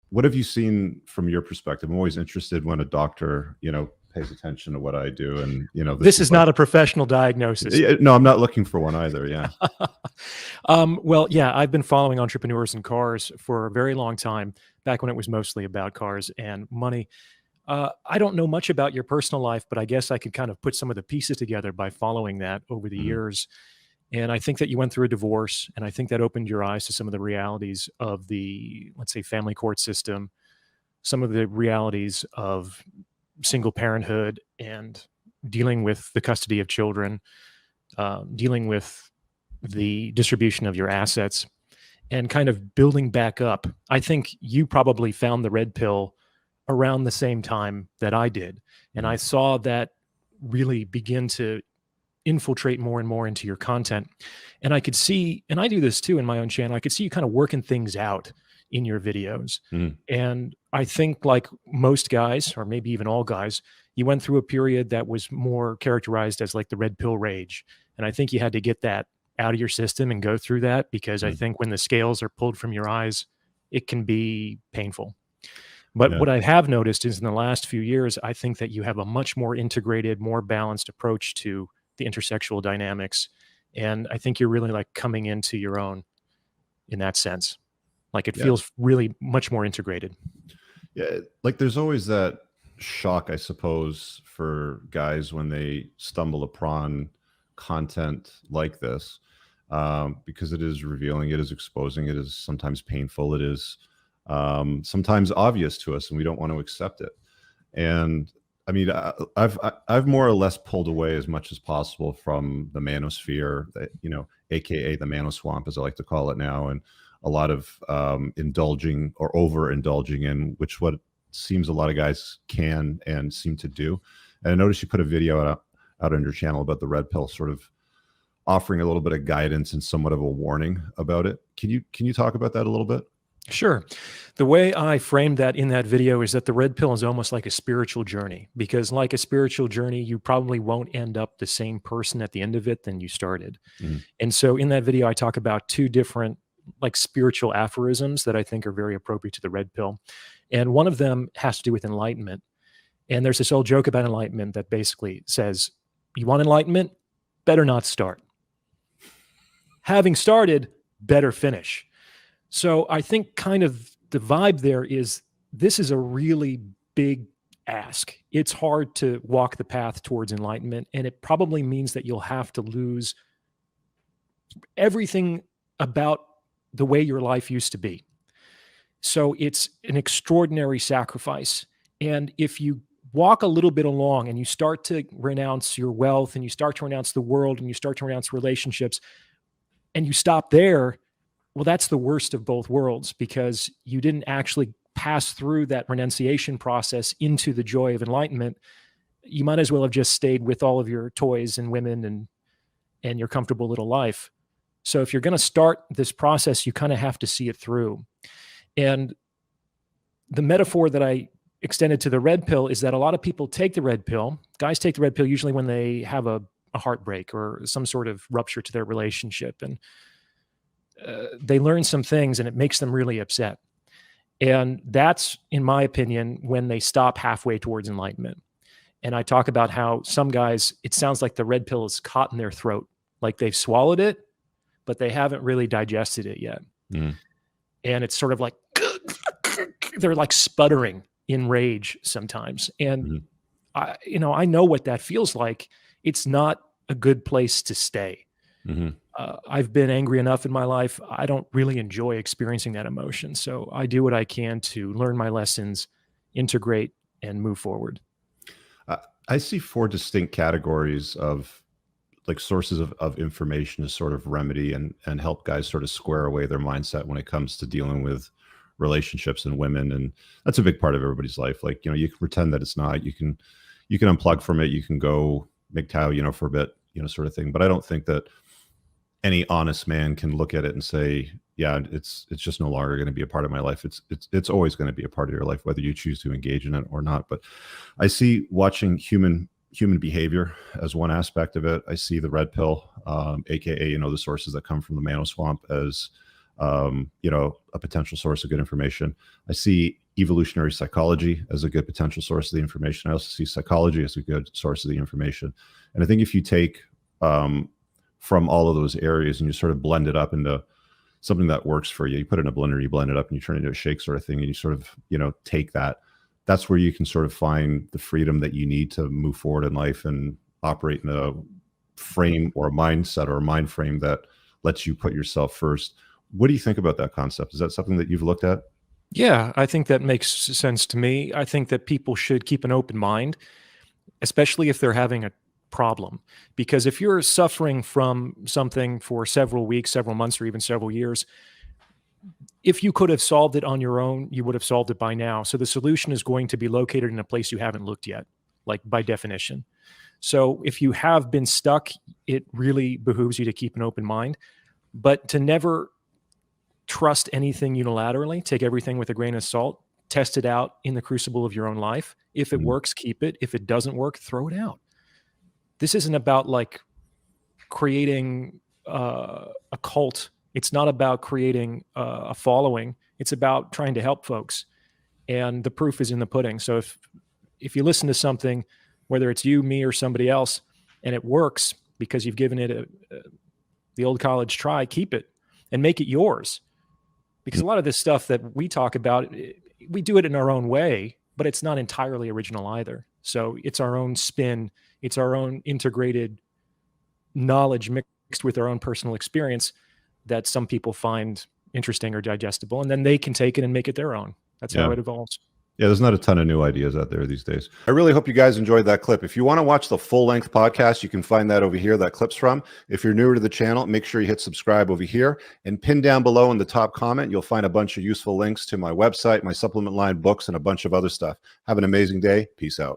what have you seen from your perspective? I'm always interested when a doctor, pays attention to what I do. And, This this is is like, not a professional diagnosis. no, I'm not looking for one either. Yeah. Well, yeah, I've been following entrepreneurs in cars for a very long time, back when it was mostly about cars and money. I don't know much about your personal life, but I guess I could kind of put some of the pieces together by following that over the Mhm. years. And I think that you went through a divorce, and I think that opened your eyes to some of the realities of the, let's say, family court system, some of the realities of single parenthood and dealing with the custody of children, dealing with the distribution of your assets, and kind of building back up. I think you probably found the red pill around the same time that I did. And I Mhm. saw that really begin to infiltrate more and more into your content. And I could see, and I do this too in my own channel, I could see you kind of working things out in your videos. Mhm. And I think, like most guys, or maybe even all guys, you went through a period that was more characterized as like the red pill rage. And I think you had to get that out of your system and go through that, because I Mhm. think when the scales are pulled from your eyes, it can be painful. But Yeah. what I have noticed is in the last few years, I think that you have a much more integrated, more balanced approach to the intersexual dynamics. And I think you're really like coming into your own in that sense. Like, it Yeah. feels really much more integrated. Yeah. Like there's always that shock, I suppose, for guys when they stumble upon content like this, because it is revealing, it is exposing, it is sometimes painful, it is sometimes obvious to us, and we don't want to accept it. And I mean, I've more or less pulled away as much as possible from the manosphere, aka the manoswamp, as I like to call it now, and a lot of indulging or overindulging in, which what seems a lot of guys can and seem to do. And I noticed you put a video out on your channel about the red pill, sort of offering a little bit of guidance and somewhat of a warning about it. Can you talk about that a little bit? Sure. The way I framed that in that video is that the red pill is almost like a spiritual journey, because, like a spiritual journey, you probably won't end up the same person at the end of it than you started. Mhm. And so in that video, I talk about two different like spiritual aphorisms that I think are very appropriate to the red pill. And one of them has to do with enlightenment. And there's this old joke about enlightenment that basically says, you want enlightenment? Better not start. Having started, better finish. So I think kind of the vibe there is, this is a really big ask. It's hard to walk the path towards enlightenment, and it probably means that you'll have to lose everything about the way your life used to be. So it's an extraordinary sacrifice. And if you walk a little bit along and you start to renounce your wealth, and you start to renounce the world, and you start to renounce relationships, and you stop there, well, that's the worst of both worlds, because you didn't actually pass through that renunciation process into the joy of enlightenment. You might as well have just stayed with all of your toys and women and your comfortable little life. So if you're going to start this process, you kind of have to see it through. And the metaphor that I extended to the red pill is that a lot of people take the red pill. Guys take the red pill usually when they have a heartbreak or some sort of rupture to their relationship. And they learn some things and it makes them really upset. And that's, in my opinion, when they stop halfway towards enlightenment. And I talk about how some guys, it sounds like the red pill is caught in their throat, like they've swallowed it, but they haven't really digested it yet. Mhm. And it's sort of like, they're like sputtering in rage sometimes. And Mhm. I know what that feels like. It's not a good place to stay. Mhm. I've been angry enough in my life. I don't really enjoy experiencing that emotion. So I do what I can to learn my lessons, integrate, and move forward. I I see four distinct categories of like sources of information to sort of remedy and help guys sort of square away their mindset when it comes to dealing with relationships and women. And that's a big part of everybody's life. Like, you can pretend that it's not. You can unplug from it, you can go MGTOW, for a bit, sort of thing. But I don't think that any honest man can look at it and say, yeah, it's just no longer going to be a part of my life. It's always going to be a part of your life, whether you choose to engage in it or not. But I see watching human behavior as one aspect of it. I see the red pill, aka the sources that come from the mano swamp, as you know, a potential source of good information. I see evolutionary psychology as a good potential source of the information. I also see psychology as a good source of the information. And I think if you take from all of those areas and you sort of blend it up into something that works for you, you put it in a blender, you blend it up and you turn it into a shake sort of thing, and you sort of, you know, take that. That's where you can sort of find the freedom that you need to move forward in life and operate in a frame or a mindset or a mind frame that lets you put yourself first. What do you think about that concept? Is that something that you've looked at? Yeah, I think that makes sense to me. I think that people should keep an open mind, especially if they're having a problem. Because if you're suffering from something for several weeks, several months, or even several years, if you could have solved it on your own, you would have solved it by now. So the solution is going to be located in a place you haven't looked yet, like by definition. So if you have been stuck, it really behooves you to keep an open mind, but to never trust anything unilaterally. Take everything with a grain of salt, test it out in the crucible of your own life. If it works, keep it. If it doesn't work, throw it out. This isn't about like creating a cult. It's not about creating a following. It's about trying to help folks. And the proof is in the pudding. So if you listen to something, whether it's you, me, or somebody else, and it works because you've given it the old college try, keep it and make it yours. Because a lot of this stuff that we talk about, we do it in our own way, but it's not entirely original either. So it's our own spin. It's our own integrated knowledge mixed with our own personal experience that some people find interesting or digestible, and then they can take it and make it their own. That's how it evolves. Yeah, there's not a ton of new ideas out there these days. I really hope you guys enjoyed that clip. If you want to watch the full-length podcast, you can find that over here, that clip's from. If you're newer to the channel, make sure you hit subscribe over here. And pinned down below in the top comment, you'll find a bunch of useful links to my website, my supplement line, books, and a bunch of other stuff. Have an amazing day. Peace out.